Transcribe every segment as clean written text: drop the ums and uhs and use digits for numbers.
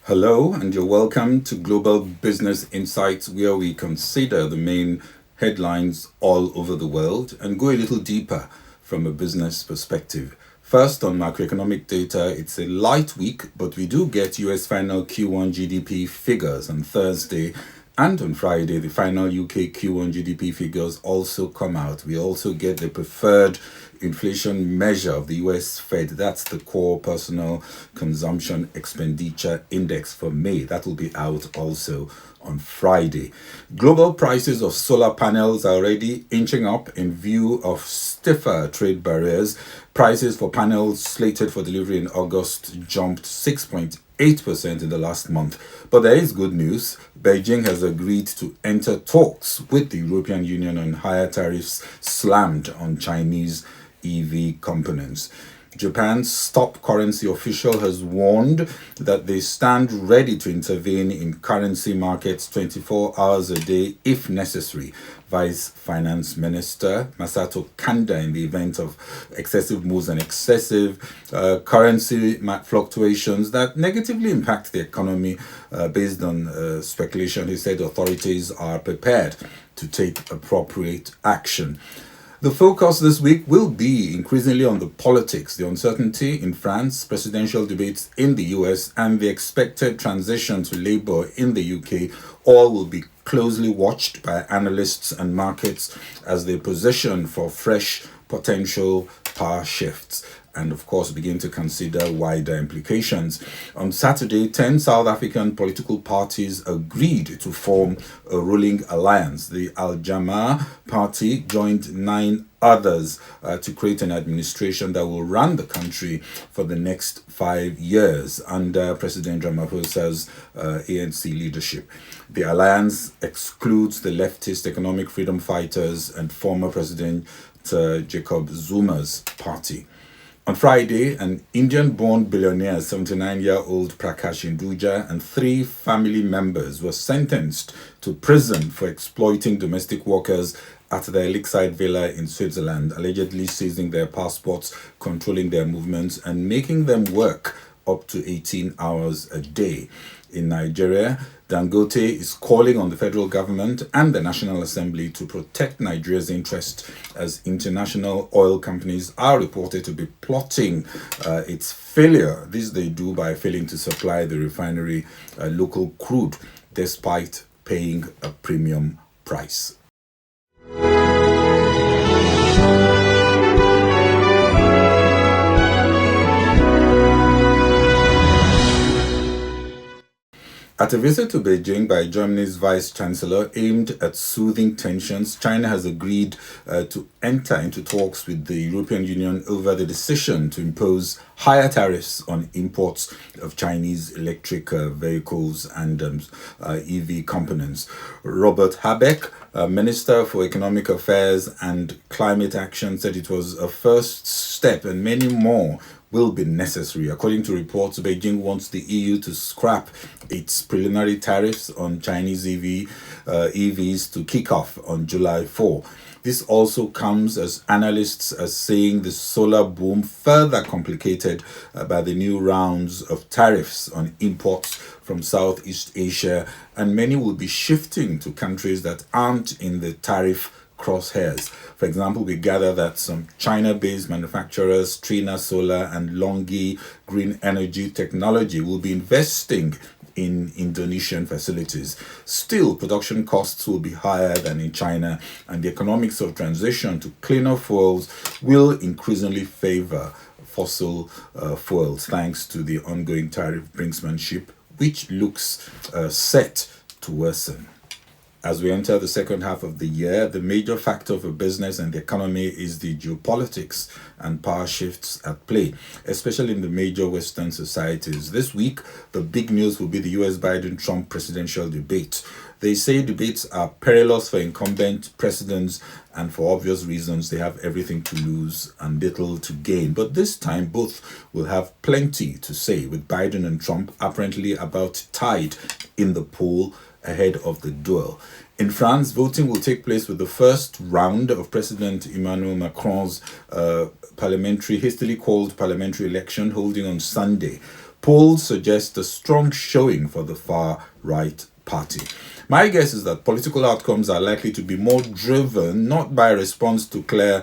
Hello, and you're welcome to Global Business Insights, where we consider the main headlines all over the world and go a little deeper from a business perspective. First, on macroeconomic data, it's a light week, but we do get US final Q1 GDP figures on Thursday. And on Friday, the final UK Q1 GDP figures also come out. We also get the preferred inflation measure of the US Fed. That's the core personal consumption expenditure index for May. That will be out also on Friday. Global prices of solar panels are already inching up in view of stiffer trade barriers. Prices for panels slated for delivery in August jumped 6.8% in the last month. But there is good news. Beijing has agreed to enter talks with the European Union on higher tariffs slammed on Chinese EV components. Japan's top currency official has warned that they stand ready to intervene in currency markets 24 hours a day if necessary. Vice Finance Minister Masato Kanda, in the event of excessive moves and excessive currency fluctuations that negatively impact the economy based on speculation, he said authorities are prepared to take appropriate action. The focus this week will be increasingly on the politics, the uncertainty in France, presidential debates in the US, and the expected transition to Labour in the UK. All will be closely watched by analysts and markets as they position for fresh potential power shifts and, of course, begin to consider wider implications. On Saturday, 10 South African political parties agreed to form a ruling alliance. The Al Jamaa party joined 9 others to create an administration that will run the country for the next 5 years under President Ramaphosa's ANC leadership. The alliance excludes the leftist economic freedom fighters and former President Jacob Zuma's party. On Friday, an Indian-born billionaire, 79-year-old Prakash Hinduja, and 3 family members were sentenced to prison for exploiting domestic workers at their lakeside villa in Switzerland, allegedly seizing their passports, controlling their movements, and making them work up to 18 hours a day. In Nigeria, Dangote is calling on the federal government and the National Assembly to protect Nigeria's interest as international oil companies are reported to be plotting its failure. This they do by failing to supply the refinery local crude despite paying a premium price. At a visit to Beijing by Germany's Vice Chancellor aimed at soothing tensions, China has agreed to enter into talks with the European Union over the decision to impose higher tariffs on imports of Chinese electric vehicles and EV components. Robert Habeck, Minister for Economic Affairs and Climate Action, said it was a first step and many more will be necessary. According to reports, Beijing wants the EU to scrap its preliminary tariffs on Chinese EVs to kick off on July 4. This also comes as analysts are saying the solar boom further complicated by the new rounds of tariffs on imports from Southeast Asia, and many will be shifting to countries that aren't in the tariff crosshairs. For example, we gather that some China-based manufacturers, Trina Solar and Longi Green Energy Technology, will be investing in Indonesian facilities. Still, production costs will be higher than in China, and the economics of transition to cleaner fuels will increasingly favor fossil fuels, thanks to the ongoing tariff brinksmanship, which looks set to worsen. As we enter the second half of the year, the major factor for business and the economy is the geopolitics and power shifts at play, especially in the major Western societies. This week, the big news will be the US Biden-Trump presidential debate. They say debates are perilous for incumbent presidents, and for obvious reasons, they have everything to lose and little to gain. But this time, both will have plenty to say, with Biden and Trump apparently about tied in the poll ahead of the duel. In France, voting will take place with the first round of President Emmanuel Macron's hastily called parliamentary election holding on Sunday. Polls suggest a strong showing for the far-right party. My guess is that political outcomes are likely to be more driven not by response to clear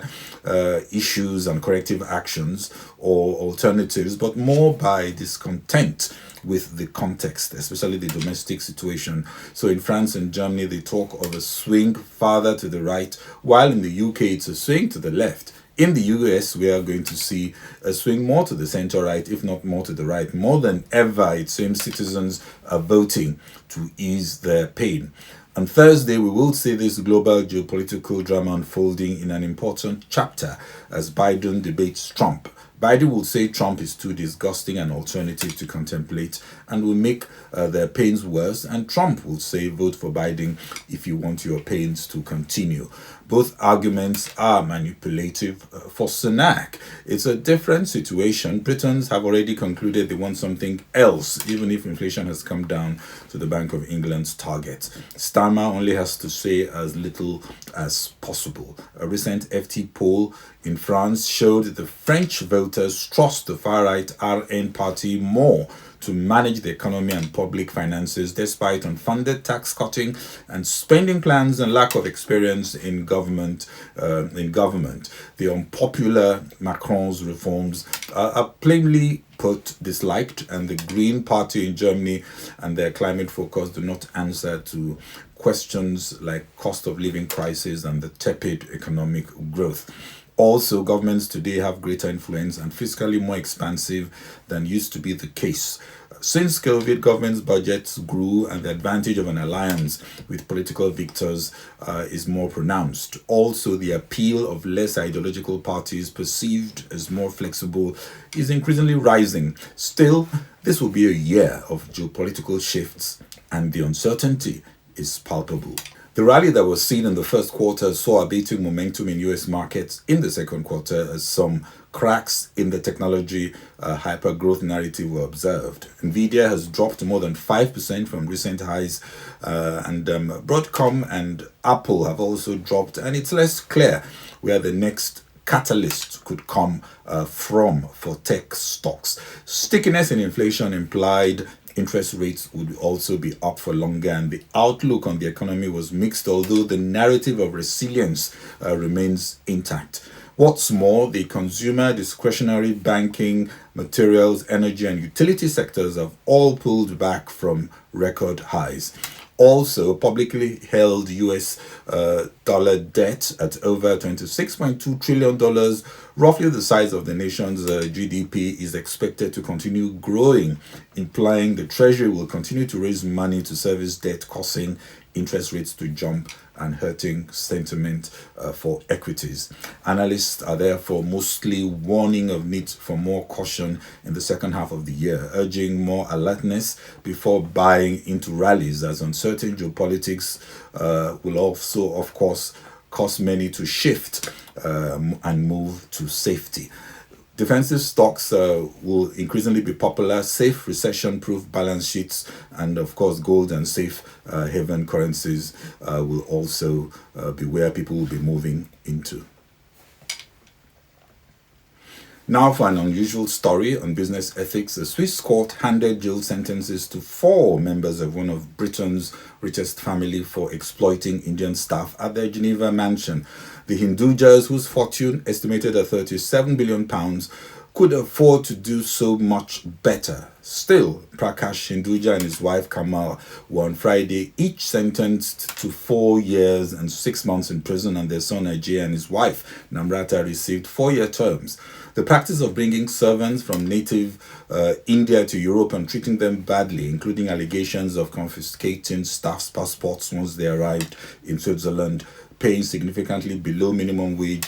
issues and corrective actions or alternatives, but more by discontent with the context, especially the domestic situation. So in France and Germany, they talk of a swing farther to the right, while in the UK, it's a swing to the left. In the US, we are going to see a swing more to the center-right, if not more to the right. More than ever, it seems citizens are voting to ease their pain. On Thursday, we will see this global geopolitical drama unfolding in an important chapter as Biden debates Trump. Biden will say Trump is too disgusting an alternative to contemplate and will make their pains worse. And Trump will say vote for Biden if you want your pains to continue. Both arguments are manipulative for Sunak. It's a different situation. Britons have already concluded they want something else, even if inflation has come down to the Bank of England's target. Starmer only has to say as little as possible. A recent FT poll in France showed the French voters trust the far-right RN party more to manage the economy and public finances despite unfunded tax cutting and spending plans and lack of experience in government. The unpopular Macron's reforms are plainly put disliked, and the Green Party in Germany and their climate focus do not answer to questions like cost of living crisis and the tepid economic growth. Also, governments today have greater influence and fiscally more expansive than used to be the case. Since COVID, governments' budgets grew and the advantage of an alliance with political victors is more pronounced. Also, the appeal of less ideological parties perceived as more flexible is increasingly rising. Still, this will be a year of geopolitical shifts and the uncertainty is palpable. The rally that was seen in the first quarter saw abating momentum in US markets in the second quarter as some cracks in the technology hyper-growth narrative were observed. Nvidia has dropped more than 5% from recent highs, and Broadcom and Apple have also dropped, and it's less clear where the next catalyst could come from for tech stocks. Stickiness in inflation implied interest rates would also be up for longer, and the outlook on the economy was mixed, although the narrative of resilience remains intact. What's more, the consumer, discretionary, banking, materials, energy, and utility sectors have all pulled back from record highs. Also, publicly held US dollar debt at over $26.2 trillion, roughly the size of the nation's GDP, is expected to continue growing, implying the Treasury will continue to raise money to service debt, causing interest rates to jump and hurting sentiment for equities. Analysts are therefore mostly warning of need for more caution in the second half of the year, urging more alertness before buying into rallies, as uncertain geopolitics will also, of course, cause many to shift and move to safety. Defensive stocks will increasingly be popular. Safe recession-proof balance sheets and, of course, gold and safe haven currencies will also be where people will be moving into. Now for an unusual story on business ethics. A Swiss court handed jail sentences to 4 members of one of Britain's richest family for exploiting Indian staff at their Geneva mansion. The Hindujas, whose fortune, estimated at £37 billion, could afford to do so much better. Still, Prakash Hinduja and his wife Kamal were on Friday each sentenced to 4 years and 6 months in prison, and their son Ajay and his wife Namrata received 4-year terms. The practice of bringing servants from native India to Europe and treating them badly, including allegations of confiscating staff's passports once they arrived in Switzerland, paying significantly below minimum wage,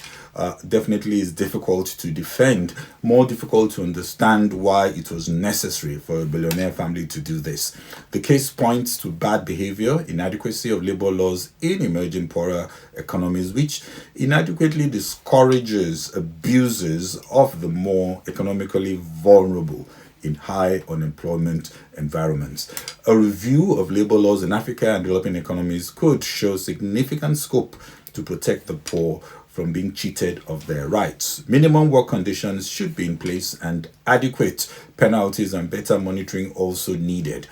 definitely is difficult to defend, more difficult to understand why it was necessary for a billionaire family to do this. The case points to bad behavior, inadequacy of labor laws in emerging poorer economies, which inadequately discourages abuses of the more economically vulnerable in high unemployment environments. A review of labor laws in Africa and developing economies could show significant scope to protect the poor from being cheated of their rights. Minimum work conditions should be in place and adequate penalties and better monitoring also needed.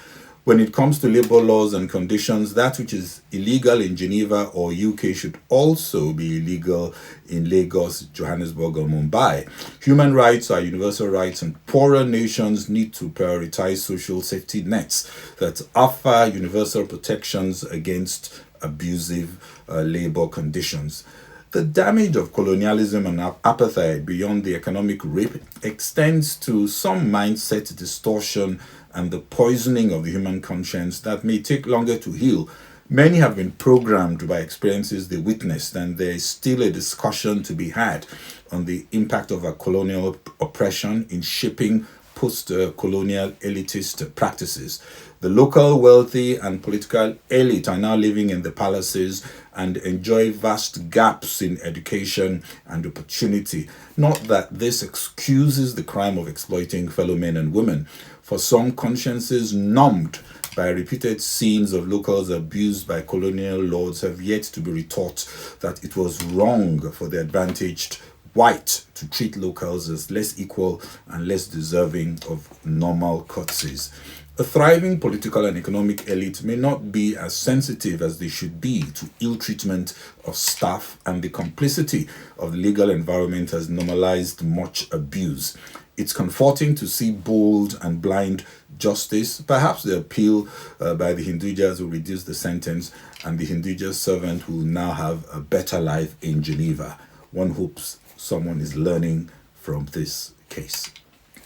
When it comes to labor laws and conditions, that which is illegal in Geneva or UK should also be illegal in Lagos, Johannesburg, or Mumbai. Human rights are universal rights, and poorer nations need to prioritize social safety nets that offer universal protections against abusive labor conditions. The damage of colonialism and apartheid beyond the economic rape extends to some mindset distortion and the poisoning of the human conscience that may take longer to heal. Many have been programmed by experiences they witnessed, and there is still a discussion to be had on the impact of a colonial oppression in shaping post-colonial elitist practices. The local wealthy and political elite are now living in the palaces and enjoy vast gaps in education and opportunity. Not that this excuses the crime of exploiting fellow men and women. For some, consciences numbed by repeated scenes of locals abused by colonial lords have yet to be retaught that it was wrong for the advantaged white to treat locals as less equal and less deserving of normal courtesies. A thriving political and economic elite may not be as sensitive as they should be to ill treatment of staff, and the complicity of the legal environment has normalized much abuse. It's comforting to see bold and blind justice. Perhaps the appeal by the Hindujas will reduce the sentence, and the Hinduja servant will now have a better life in Geneva. One hopes someone is learning from this case.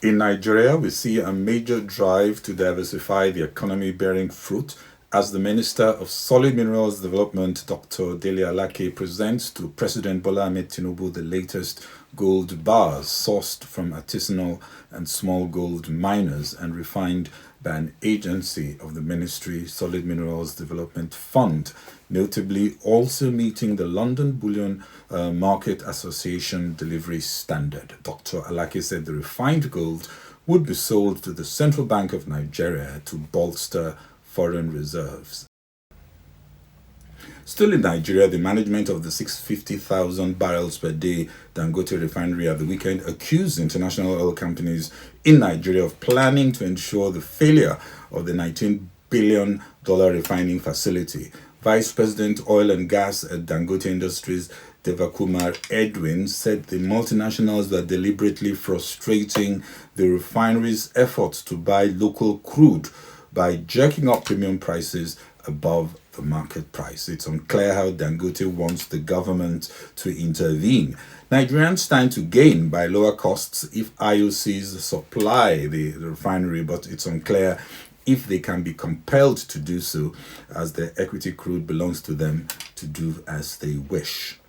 In Nigeria, we see a major drive to diversify the economy bearing fruit as the Minister of Solid Minerals Development, Dr. Dele Alake, presents to President Bola Ahmed Tinubu the latest gold bars sourced from artisanal and small gold miners and refined by an agency of the Ministry, Solid Minerals Development Fund, notably also meeting the London Bullion Market Association delivery standard. Dr. Alake said the refined gold would be sold to the Central Bank of Nigeria to bolster foreign reserves. Still in Nigeria, the management of the 650,000 barrels per day Dangote refinery at the weekend accused international oil companies in Nigeria of planning to ensure the failure of the $19 billion refining facility. Vice President Oil and Gas at Dangote Industries, Devakumar Edwin, said the multinationals were deliberately frustrating the refinery's efforts to buy local crude by jerking up premium prices above the market price. It's unclear how Dangote wants the government to intervene. Nigerians stand to gain by lower costs if IOCs supply the refinery, but it's unclear if they can be compelled to do so, as the equity crude belongs to them to do as they wish.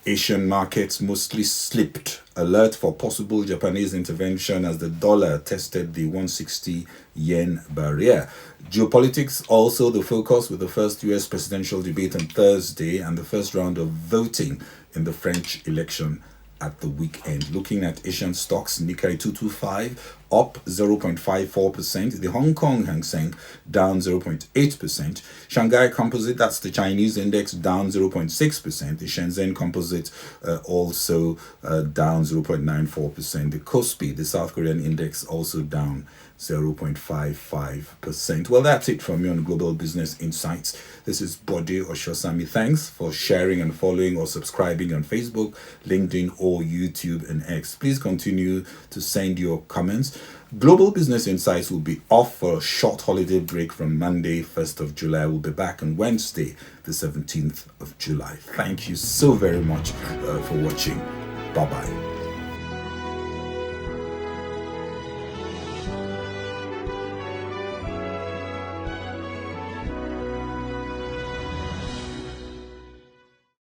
Asian markets mostly slipped. Alert for possible Japanese intervention as the dollar tested the 160 yen barrier. Geopolitics also the focus, with the first US presidential debate on Thursday and the first round of voting in the French election at the weekend. Looking at Asian stocks, Nikkei 225 up 0.54%, the Hong Kong Hang Seng down 0.8%, Shanghai Composite, that's the Chinese index, down 0.6%, the Shenzhen Composite also down 0.94%, the Kospi, the South Korean index, also down 0.55%. Well, that's it from me on Global Business Insights. This is Bode Oshosami. Thanks for sharing and following or subscribing on Facebook, LinkedIn, or YouTube and X. Please continue to send your comments. Global Business Insights will be off for a short holiday break from Monday, 1st of July. We'll be back on Wednesday, the 17th of July. Thank you so very much for watching. Bye-bye.